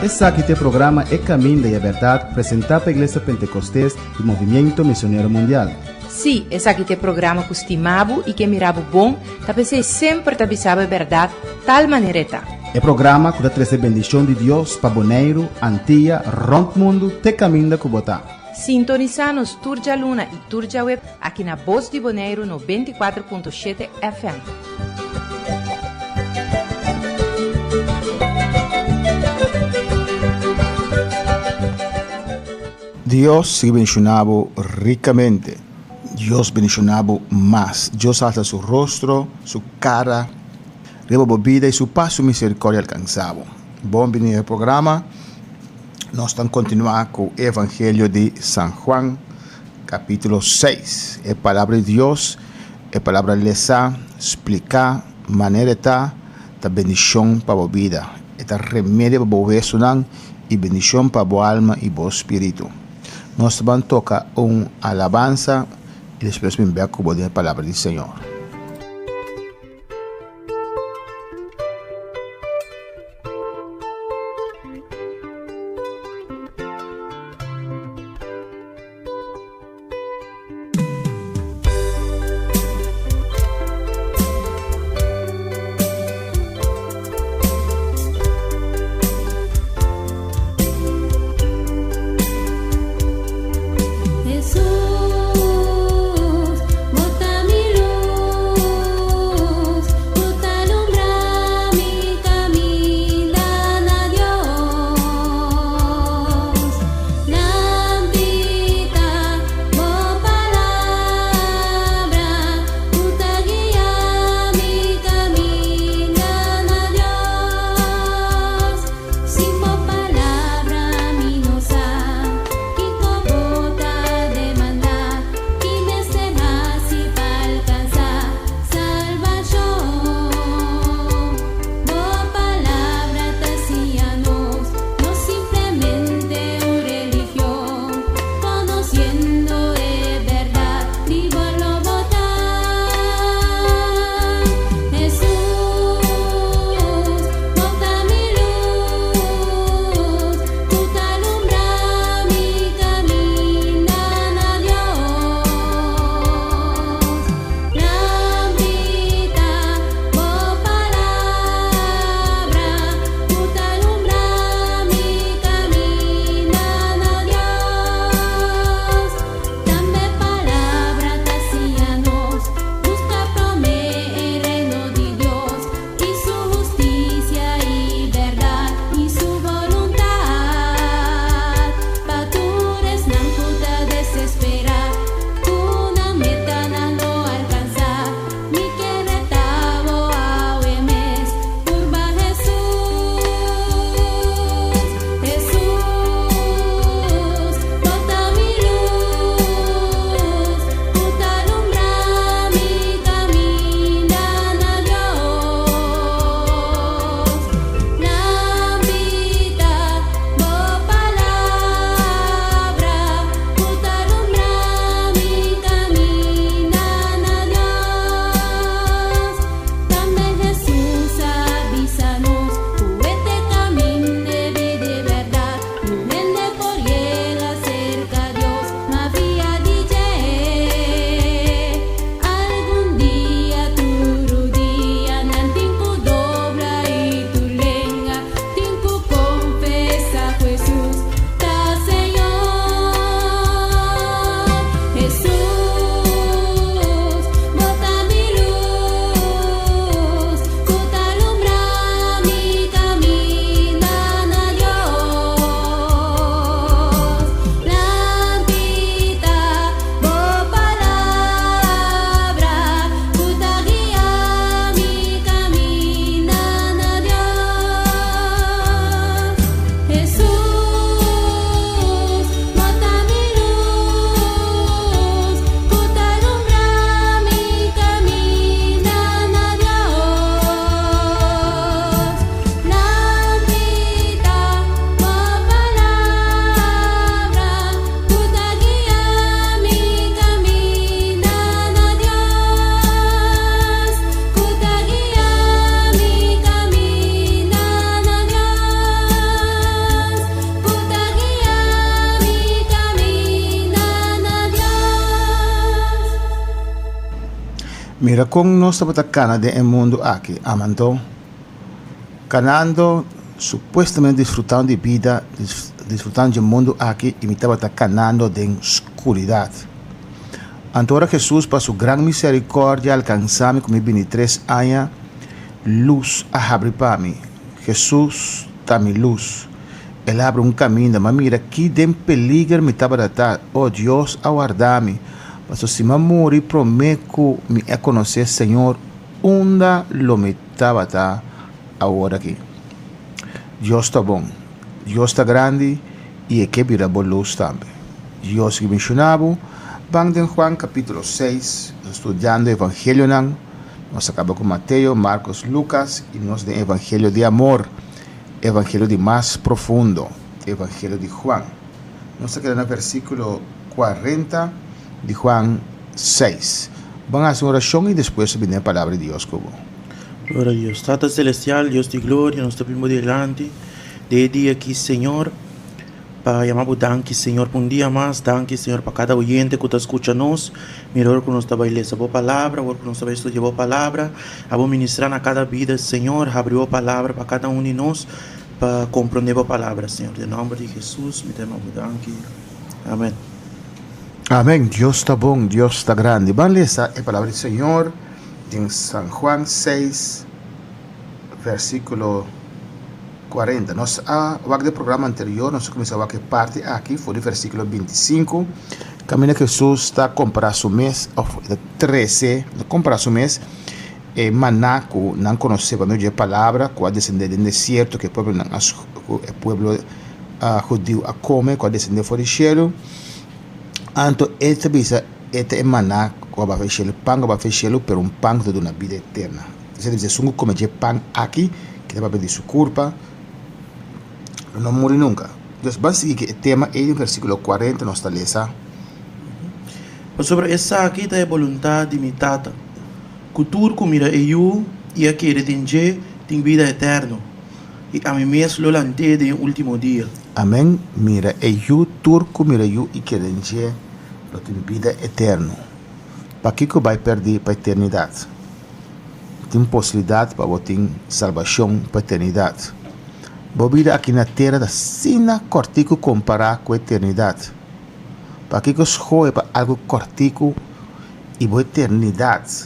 Esse aqui é o programa É Caminho da Verdade, apresentado pela Igreja Pentecostés e Movimento Missionário Mundial. Sim, esse aqui é o programa que estimavo e que mirava bom, talvez sempre te avisava a verdade, tal maneira está. É programa que traz a bendição de Deus para Bonaire, Antilha, Rond Mundo, te caminho da Cubotá. Sintoniza-nos Turja Luna e Turja Web aqui na Voz de Bonaire 94.7 FM. Dios sigue bendicionando ricamente. Dios bendicionando más. Dios alza su rostro, su cara, reba vida y su paz, su misericordia alcanzado. Bienvenido al programa. Nós estamos continuando con el Evangelio de San Juan, capítulo 6. Es palabra de Dios, es palabra de lesa, explicar, manera está, la bendición para la vida. Esta remedio para el beso y bendición para el alma y el espíritu. Nós vamos tocar alabanza y después me enviar como de la palabra del Señor. Jesús, bota mi luz. Mira, con nós estamos cana de mundo aqui, amando, canando, supuestamente disfrutando de vida, disfrutando do mundo aqui, e me estava canando de escuridão. Agora Jesus, para sua grande misericórdia, alcançar-me com 23 anos, luz a abrir para mim. Jesus dá-me luz. Ele abre caminho, mas mira, que de peligro me estava a dar. Oh Deus, aguardar-me. Mas se me morrer, prometo me conhecer, Senhor, onde lo me estava a dar agora aqui. Deus está bom, Deus está grande e é que vira boa luz também. Deus que mencionava, vamos em Juan capítulo 6, estudando o Evangelho. Nós acabamos com Mateus, Marcos, Lucas e nós temos o Evangelho de amor. Evangelho de mais profundo, Evangelho de Juan. Nós estamos no versículo 40 de Juan 6. Vamos a hacer uma oração e depois vem a palavra de Deus. Glória a Deus. Tata Celestial, Deus de glória, nós estamos delante de dia aqui, Senhor, para chamar o danke, Senhor, por dia mais, danke, Senhor, para cada oyente que está escutando-nos. Melhor que nós estamos lendo a boa palavra, agora que nós estamos estudando a boa palavra, a boa ministrar na cada vida, Senhor, abriu a palavra para cada de nós, para compreender a palavra, Senhor. Em nome de Jesus, me temos o danke. Amém. Amém. Deus está bom, Deus está grande. Vamos ler a palavra do Senhor em São Juan 6, versículo 40. Nós, no programa anterior, nós começamos a parte aqui, foi o versículo 25. Caminho que Jesus está a comparar o mês, 13, comparar o mês, maná, que não conhecia a palavra, que a descender do deserto, que o povo judeu a comer, que a descender fora do céu. Então, esta visa, esta é maná, que vai fazer o pão, que vai fazer o pão de uma vida eterna. Você diz, se comer pão aqui, que vai pedir sua culpa, não morre nunca. Então, vamos seguir o tema, é no versículo 40, nós está lendo. Sobre essa aqui é a vontade de minha tata. Cultura que mira eu e a querer tem vida eterna. E a mim mesmo lo lante de último dia. Amém. Mira eu, turco, mira eu e querer tem vida eterna. Para que vai perder para a eternidade? Tem possibilidade para ter salvação para a eternidade. A vida aqui na terra da sina cortico comparar com a eternidade. Para que escolhe para algo cortico e para a eternidade.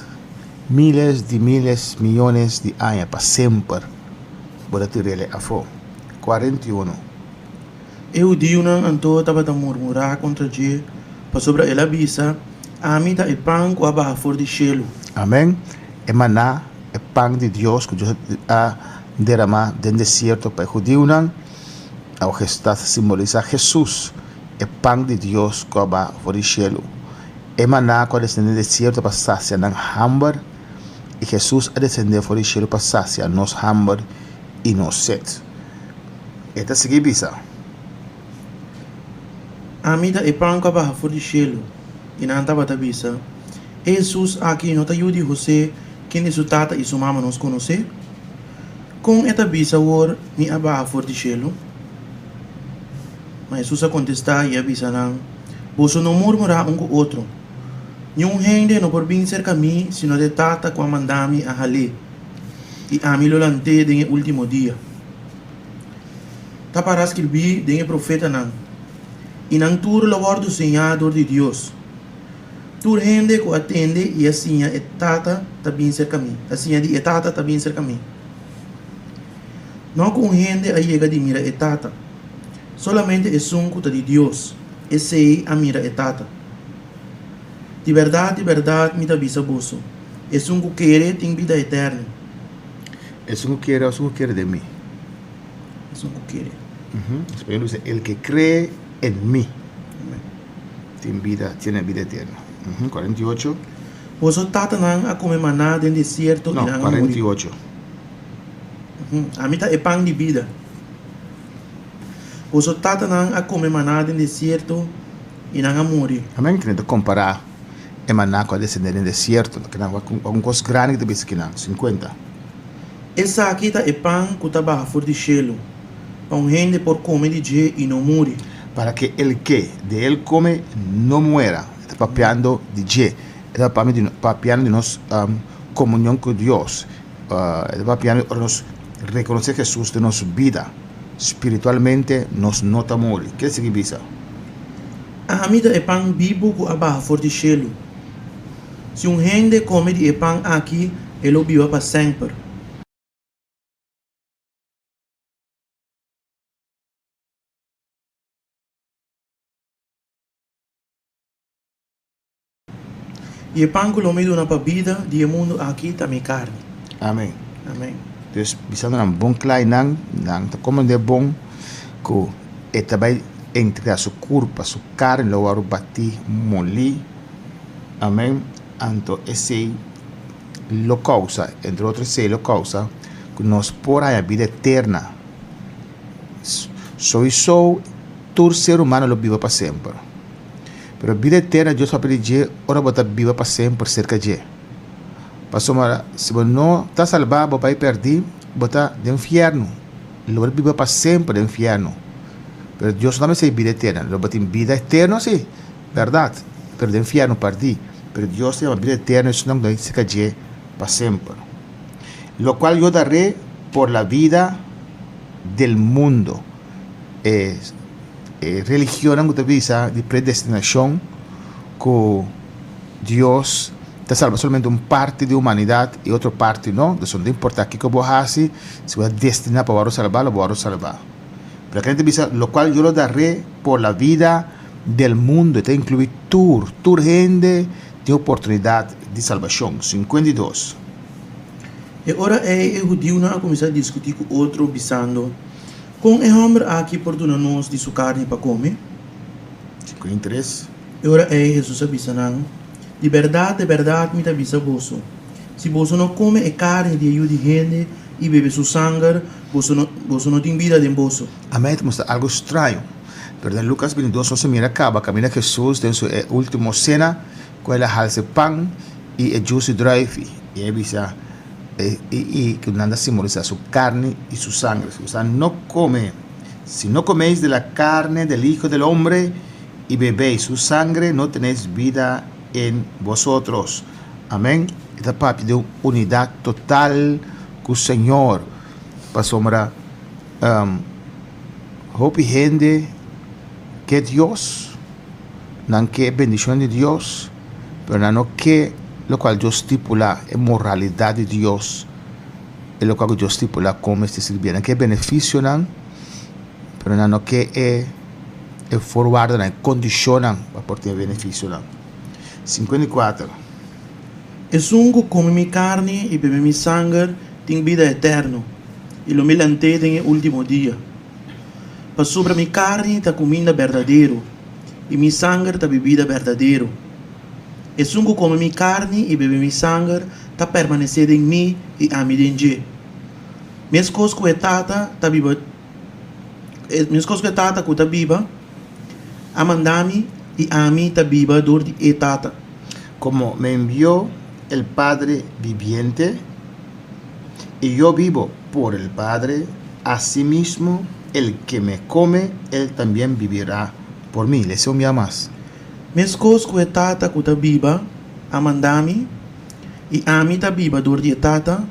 Milhares, milhões de anos para sempre. Para tirar a fome. 41. Eu digo não anto estava a murmurar contra Deus, para sobre ela visa, a mim da pão com a barra fora de chelo. Amém. É maná, é pão de Deus que Deus a derramar dentro do deserto para o judeu não. A gestão simboliza Jesus. É pão de Deus que a barra fora de chelo. É maná que a descender do deserto para saciar não hambar. E Jesus a descender fora de chelo para saciar nos hambar e nos sede. Esta seguir visa. A mim da pão com a barra fora de chelo. E não estava a visa. Jesus aqui não está ajude você, quem é sua tata e sua mama nos conhece. Com esta visa, o ni a barra fora de chelo. Mas Jesus a contestar e a visa não. Você não murmurar com o outro. Nenhum gente não por vir cerca a mim, sino de tata com a mandami a halé. E a mim lo lante de último dia. Tá para escrever de profeta não. E não tur louvor do Senhor de Deus. Tur gente que atende e assim é tata também cerca a mim. Assim é tata também cerca a mim. Não com gente a chega de mira é tata. Solamente é sunco de Deus. Esse é a mira é tata. De verdade, me avisa bolso. É sunco querer tem vida eterna. É sunco querer de mim. É sunco querer. Espanhol dice, el que cree en mí tiene vida eterna. 48. Você tata não a comer maná dentro do deserto. No, 48. A mim é pão de vida. Você tata não a comer maná dentro do deserto e não a morrer. Amém. Que não comparar é maná com a descender no deserto. Que não alguma coisa grande que deve que não. 50. Essa aqui é pão que está barra fora de chelo. Para gente por comer de dia e não morrer. Para que el que de él come no muera. Está papeando de je. é para piano de nós comunhão com Deus, é para piano para nós reconhecer Jesus de nossa vida, espiritualmente nós não estamos morrer. Que significa? A amida é pão vivo com a barra forte chelo. Se gente come de pão aqui, ele vive para sempre. E pão que lo me dá para vida, de mundo aqui também carne. Amém. Amém. Dus bisando nang bom klai nang ta como de bom ko etabai entregar su curpa, su carne lo waru bati moli. Amém. Anto esse lo causa, entre outros se lo causa que nós por a vida eterna. Sowieso todo ser humano lo vive para sempre. Pero a vida eterna Deus vai pedir ora botar viva para sempre cerca de. Passou se você não está salvado, vai perder, botar do inferno. Lo vai viver para sempre do inferno. Pero Deus não me sei vida eterna. Lo botar em vida eterna, sim, verdade. Pero do inferno perdi. Pero Deus tem uma vida eterna, isso não dá cerca de para sempre. Lo cual eu daré por la vida del mundo. Religión de predestinación que Dios te salva solamente una parte de humanidad y otra parte no. Entonces no importa qué vos haces, si vas a destinar para salvar, lo vas a salvar. Pero la gente dice, lo cual yo lo daré por la vida del mundo. Te incluye tu gente de oportunidad de salvación. 52. E ora é o judeu não começar a discutir com outro, pensando, com o homem aqui perdona-nos de sua carne para comer? 53. E ora é Jesus avisando, de verdade, me avisa você. Se você não come a carne de ajuda de gente e bebe seu sangue, você não tem vida dentro de você. Amém. Mostra algo estranho. Pero en Lucas 22 no se mira acaba, camina Jesús en su última cena, con el halse pan y el juice drive. Y él dice, y que nada simboliza su carne y su sangre. O sea, si no coméis de la carne del Hijo del Hombre y bebéis su sangre, no tenéis vida en vosotros. Amén. Esta parte de unidad total con el Señor. Pasombra, hope y gente que Dios, no que bendición de Dios, pero no que lo cual Dios estipula es moralidad de Dios, es lo cual Dios estipula como este sirviente, que beneficio no, pero no que es forward, no condicionan para portar beneficio no. 54. Es un que come mi carne y bebe mi sangre, tiene vida eterna, y lo me lante en el último día. Para sobre mi carne está comida verdadero, y mi sangre está bebida verdadero. Es un que come mi carne y bebe mi sangre, está permanecer en mí y a mí en je. Mis cosas que tata está viva, mis cosas que tata que está viva, amandami y a mí está viva dor de tata. Como me envió el Padre viviente, y yo vivo por el Padre, asimismo el que me come, él también vivirá por mí. Le son más. Mis cosas que tata que está viva, amandami y a mí está viva dor de tata,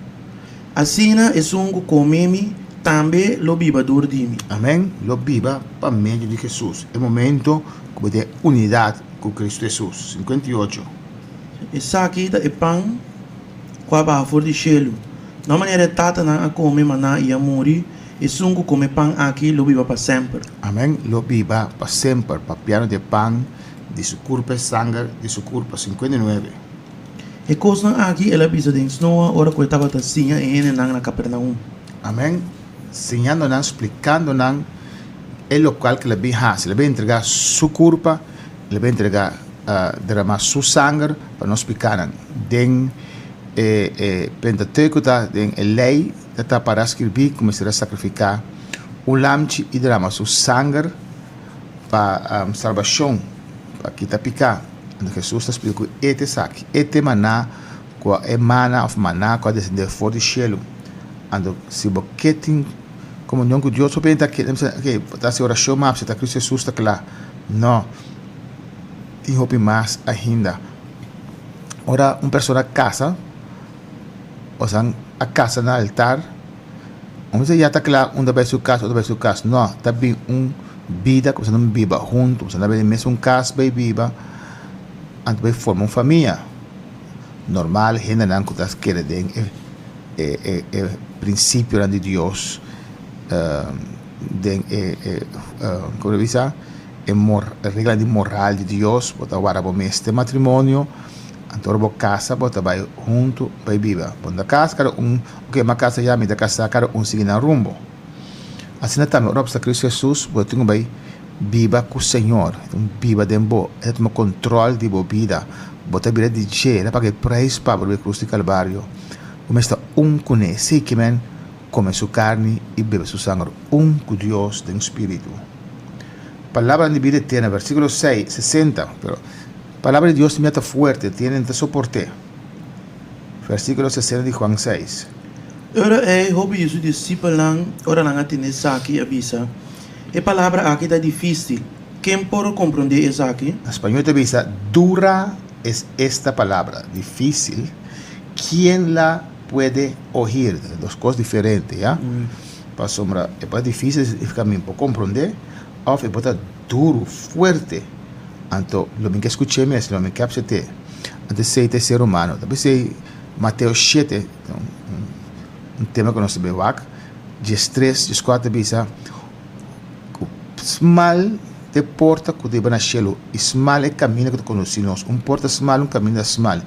así es un que come mi, también lo viva dor de mí. Amén. Lo viva para medio de Jesús. El momento de unidad con Cristo Jesús. 58. Essa aqui é pão com a barra fora de gelo. Na maneira tata não a come, mas não ia morrer. E sungo come pão aqui, lo viva para sempre. Amém. Lo viva para sempre. Para piano de pão, de su corpo e sangue, de su corpo. 59. E coisa aqui, ela pisa de snoa, ora que eu estava assim, e na Capernaum. Amém. Ensinando, explicando, é o local que ele vai fazer. Ele vai entregar su corpo, ele vai entregar derramar su sangre para nos explicar. Den Pentateuco, den lei, está para escrever como será sacrificar lamchi e derramar su sangre para salvação, para quitar picar. Jesus está explicando este saque, este maná, que é maná of maná, que descende fora do cielo. Ando se boqueting como não que Deus só pensa que está se oração mas está Cristo Jesus está lá. Não. Tem roupa mais ainda. Ora, uma pessoa casa, ou seja, a casa no altar, vamos dizer, já está claro, onde vai ser casa, onde vai ser casa. Não, está bem vida, como se não viva junto, você não vai mesmo casa, vai viva, antes vai formar uma família. Normal, gente não que está querendo, princípio de Deus, como diz, regla de moral de Deus, bota agora para este matrimônio, então a casa, bota vai junto, vai viva. Quando a casa, cada uma casa já me da casa, cada sigue na rumbo. Assim também, o Cristo Jesus, bota vai viva com o Senhor, então viva dentro, é um controle de vida, bota vida de jeito, para que preço para o cruz de Calvário. Começa conhece que men come sua carne e bebe seu sangue, com Deus do Espírito. Palavra de vida eterna, versículo 6, 60, pero palavra de Deus está fuerte, tiene soporte. Versículo 60 de Juan 6. Ora hobby su discípulo lang, ora lang atin aqui avisa. E palavra aqui está difícil. Quem pode compreender isso aqui? En español te avisa, dura es esta palabra, difícil. ¿Quién la puede oír? Dos cosas diferentes, ¿ya? Para sombra, es difícil significa para comprender, o es duro, fuerte. Anto, lo que escuché es lo que capté. Antes sei ser humano. Talvez sei Mateus 7, um tema que nós sabemos, de estresse, de escuta, bisa, mal de porta que deve nascer, e mal é caminho que conhecemos, porta mal, caminho mal.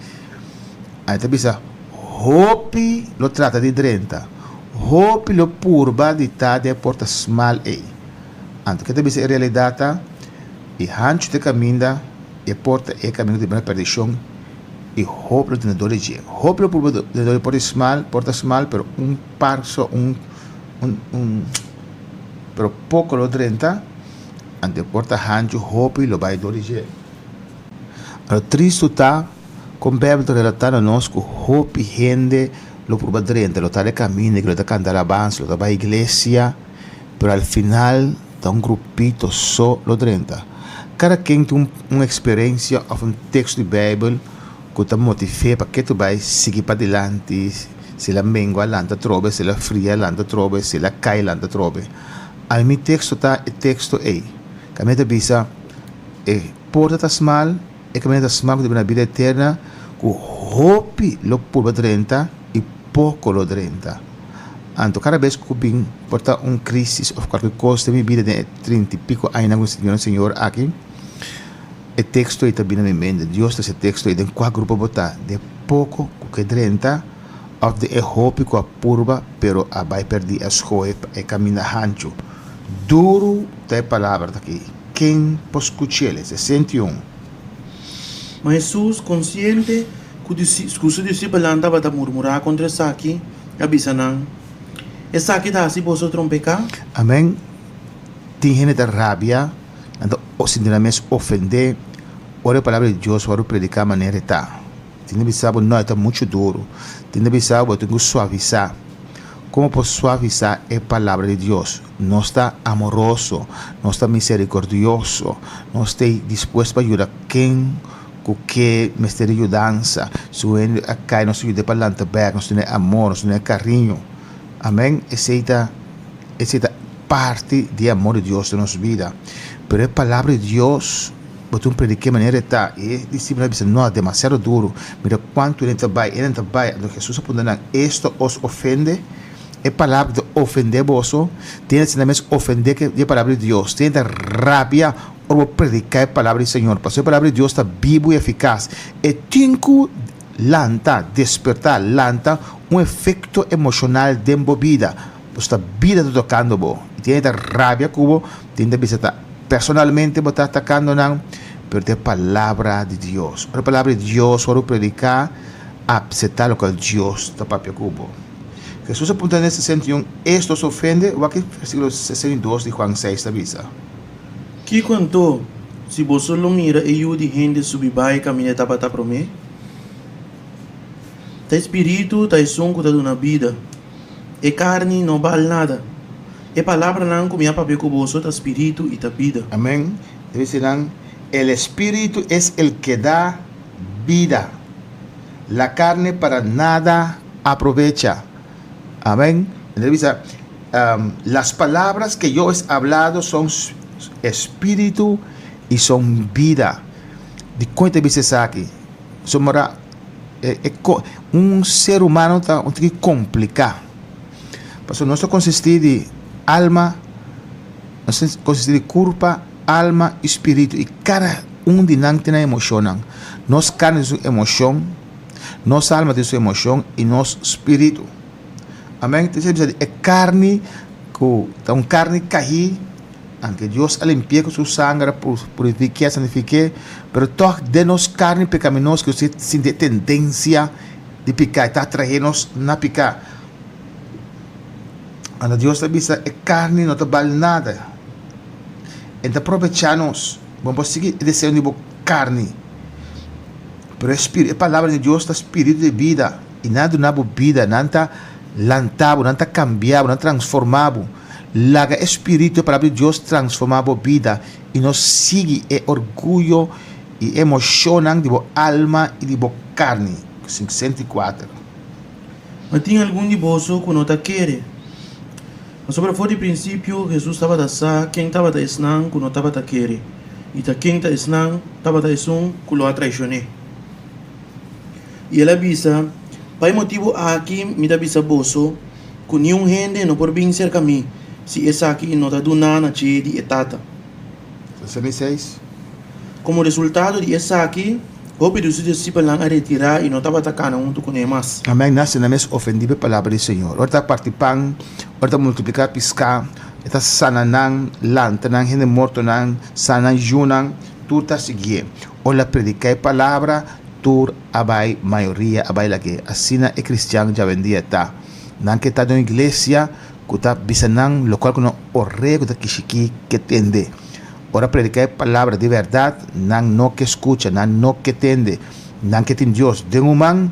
Aí te bisa, hopi lo trata de drenta, hopi lo purba de tá de porta mal aí. Anto que te bisa é realidade, e hancho te caminha, e porta é caminho de perdição. E hope lo tenedor de jeito. Hope lo purba de porta mal, pero parso, pero pouco lo drenta, ante porta hancho, hope lo vai do de jeito. Alo triste tá, com bebendo relatando nós que hope gente lo purba drenta, lo tá de caminho, que lo tá cantar avanço, lo tá para a igreja, pero al final tá grupito só lo drenta. Cada quem tem uma experiência ou texto de Bíblia que te motiva para que tu vai seguir para adiante, se la mengua lanta trobe, se la fria lanta trobe, se la cai lanta trobe. Al mi texto tá o texto aí. Que a minha avisa porta tas mal, e que a minha tas mal que na vida eterna, que hope lo purba 30 e pouco lo 30. Anto cada vez que eu porta crise ou qualquer coisa da minha vida de 30 e pico anos com o Senhor aqui, o texto aí também na minha mente, Deus esse texto aí, de qual grupo botar, de pouco que 30, ou de hope com a purba, pero a vai perder as coisas e caminha hancho. Duro tem palavra aqui. Quem pode escutar? 61. Mas Jesus, consciente que o seu discípulo andava a murmurar contra isso aqui, avisa não. Isso aqui está assim, vosotros pecar? Amém. Tem gente de rabia, então, se não é ofender, ora a palavra de Deus para predicar a maneira que está. Tem que pensar, não, está muito duro. Tem que pensar, tem que suavizar. Como posso suavizar a palavra de Deus? Não está amoroso, não está misericordioso, não está disposto para ajudar quem que me está ajudando. Se a cai, não se ajuda para lantar back, não se tem amor, não se tem carinho. Amém? Essa é parte do amor de Deus em nossa vida. Pero a palavra de Deus, botou predicar de maneira está, e discípulo diz, não, é demasiado duro. Mira quanto ele vai, então Jesus apontando, isto os ofende. A palavra de ofender vos, tem que ofender que a palavra de Deus, tem rabia ou predicar a palavra do Senhor, porque a palavra de Deus está viva e eficaz. E tem que despertar, efeito emocional dentro da vida. Você vida tocando vos, tem rabia que vos, tem que visitar personalmente, vos está atacando, não, pero a palavra de Deus. A palavra de Deus, para predicar, aceitar o que Deus está para cubo. Jesus apunta nesse 61, esto se ofende, o aqui versículo 62 de Juan 6 avisa. Que contou, se você lo mira e eu de gente subir e caminhar para promê? Tá espírito, tá som que tá dando vida. E carne não vale nada. E palavra não comia para com você, tá espírito e tá vida. Amém. Deve ser, el espírito es el que dá vida. La carne para nada aprovecha. Amén. Entonces, las palabras que yo he hablado son espíritu y son vida. De cuenta dices aquí. Un ser humano está complicado. Por eso no consiste de alma, no consiste de culpa, alma y espíritu. Y cada uno de nosotros tiene emoción. Nos carne de su emoción, nos alma de su emoción y nos espíritu. Amén. Entonces, es carne, un carne caída, aunque Dios limpie con su sangre, purifique, santifique, pero todo de nos carne pecaminosa que usted siente tendencia de picar, está trayéndonos a picar. Cuando Dios te dice, es carne, no te vale nada. Entonces, aprovechamos, vamos a seguir deseando carne. Pero es palabra de Dios, es espíritu de vida. Y nada de una vida, nada está lantado, nada está cambiado, nada transformado. La espíritu, la palabra de Dios transformado vida. Y nos sigue el orgullo y emocionan de alma y de carne. 64. Mas tem algum de bolso que não quiere. Mas sobre fora de princípio, Jesus estava a sa, quem estava a esnan que não estava a querer. E quem está esnan estava a esum que lo traicioné. E ela avisa, pai motivo aqui me dá avisa bolso, que nenhum gente não pode vir cerca de mim, se essa aqui não está dando nada de etata. 66. Como resultado de essa aqui, o dos discípulos a retirar e não estava atacando junto com os demais. Amém. Nasce na mesma ofendida palavra do Senhor. Ora está participando, ora está multiplicar, piscar, está sanando, lantanando, gente morto, sanando, junando, tudo está seguindo. Ora predicar a palavra, tudo abai maioria, abai lá que assim é cristiano já vendia tá. Não que está na igreja, que está bisanando, local que não orre, que está que tende. Ora predicar a palavra de verdade, não que escuta, não que tende, não que tem Deus de um man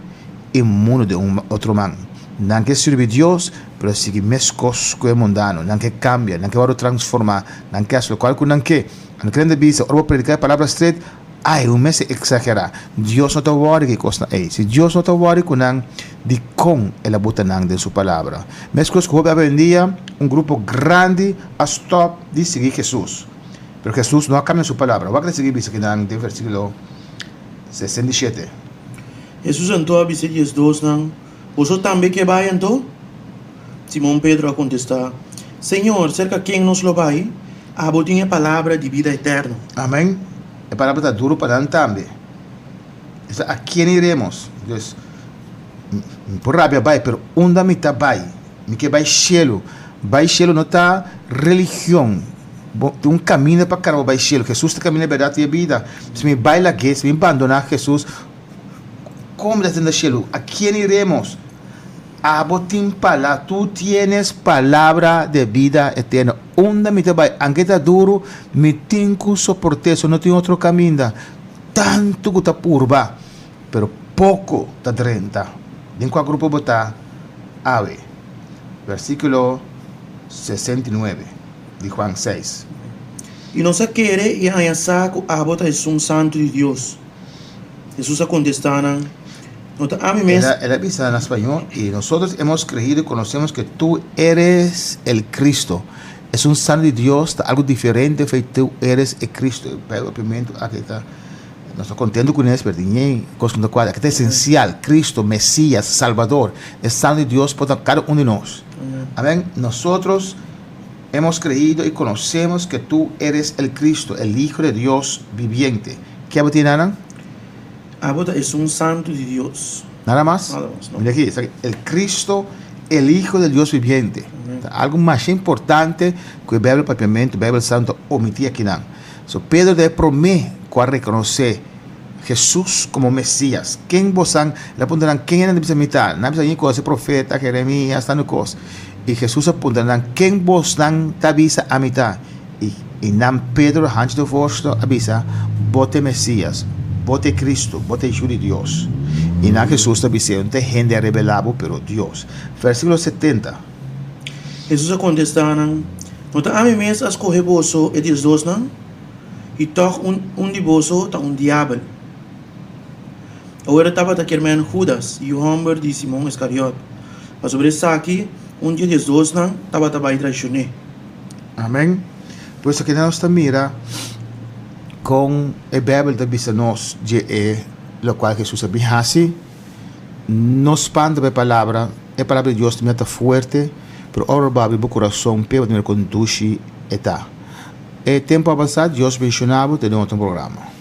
e mundo de outro man. Não que serve Deus, pero sigue mescos que é mundano, não que cambia, não que vai transformar, não que as local que não que. Não querendo dizer, ora predicar a palavra straight, ai, um mês exagerar. Deus não está worried que costa aí. Se Deus não está worried com não, de com ela bota não de sua palavra. Mescos que hoje vendia grupo grande a stop de seguir Jesus. Pero Jesús no cambia su palabra. Voy a seguir diciendo en el versículo 67. Jesús entró a dizer a 2, ¿vosotros también que vayan todo? Simón Pedro contestó, Señor, cerca quien nos lo va a botar a palabra de vida eterna. Amén. La palabra está duro para nosotros también. ¿A quién iremos? Entonces, por rabia va, pero una mitad va. Mi que va cielo. Va cielo no está religión. Un camino para caramba vai cielo. Jesus caminha verdade e vida. Se me baila aqui, se me abandonar Jesus, como desde o cielo? ¿A quién iremos? A botín pala, tú tienes palabra de vida eterna. Onda me te va, aunque está duro, me tengo soporte, eso no tiene otro camino. Tanto que está purba, pero poco está 30. ¿En cuál grupo está? Ave. Versículo 69. De Juan 6. Y no se quiere y haya saco a bota es un santo de Dios. Jesús a contestar, no te ame mes. Él avisa en español y nosotros hemos creído y conocemos que tú eres el Cristo. Es un santo de Dios, algo diferente, que tú eres el Cristo. Pero primero aquí está. No estoy contento con eso, pero cosa que es esencial, Cristo, Mesías, Salvador, el santo de Dios por cada uno de nosotros. Amén. Nosotros hemos creído y conocemos que tú eres el Cristo, el Hijo de Dios viviente. ¿Qué tiene Ana? Abota es un santo de Dios. Nada más. Nada más, no. Mira aquí, el Cristo, el Hijo del Dios viviente. Algo más importante que el Biblia propiamente, el Biblia Santo omitía aquí. So, Pedro debe prometer cuál reconocer Jesús como Mesías. ¿Quién vos han? Le apuntarán quién era de mitad. No hay cosa profeta, Jeremías, tantas cosas. Y Jesús apuntarán quién vos dan avisa a mitad. Y nan Pedro antes de vos avisa, bote Mesías, bote Cristo, bote Hijo de Dios. Y nan Jesús te avisa, no te gente revelado, pero Dios. Versículo 70. Jesús contestaron, no te ame mes a escoger vos e diz dos não? E toch un de vos está un diablo. Agora estava a querer Judas e o Humber de Simão Iscariot. Mas sobre isso aqui, dia Jesus não estava a traicionar. Amém? Por isso que nós mira com a Bíblia da bisa nós de lo qual Jesus había assim, nos panda a palavra de Deus também está forte, pero ora babi o coração pelo de conduzir eta. É tempo avançado, Deus mencionava de outro programa.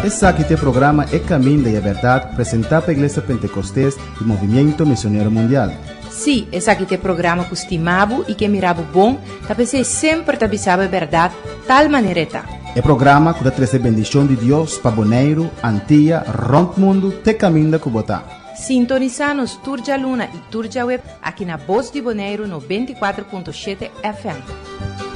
Esse aqui tem programa É Caminho da Verdade, apresentado pela Igreja Pentecostés e Movimento Missionário Mundial. Sim, esse aqui tem programa que estimava e que mirava bom, para sempre te avisava a verdade, tal maneira tá. É programa que dá trazer bendição de Deus para Bonaire, Antilha, Rompe Mundo, te caminho da Cubotá. Sintoniza-nos Turja Luna e Turja Web aqui na Voz de Bonaire 94.7 FM.